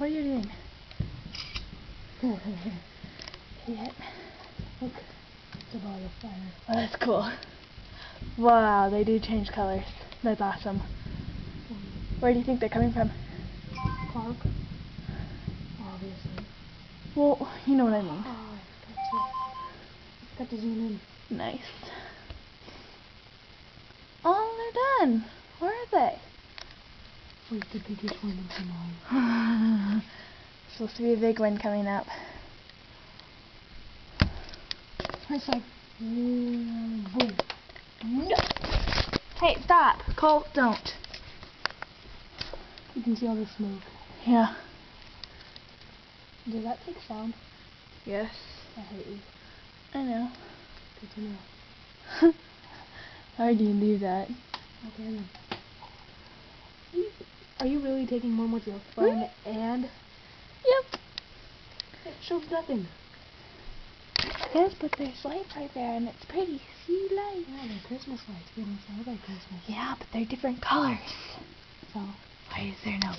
what are you doing? Idiot. Look, it's a ball of fire. Oh, that's cool. Wow, they do change colors. That's awesome. Where do you think they're coming from? Park. Obviously. Well, you know what I mean. Oh, I forgot to zoom in. Nice. Oh, they're done. Where are they? Where's the biggest one of them all? Supposed to be a big one coming up. It's like, boom. No. Hey, stop. Cole, don't. You can see all the smoke. Yeah. Does that take sound? Yes. I hate you. I know. Good to know. Why do you do that? Okay then. Are you really taking one with your phone and Yep. it shows nothing? Yes, but there's lights right there and it's pretty. See lights? Yeah, they're Christmas lights. They don't sound like Christmas. Yeah, but they're different colors. So, why is there no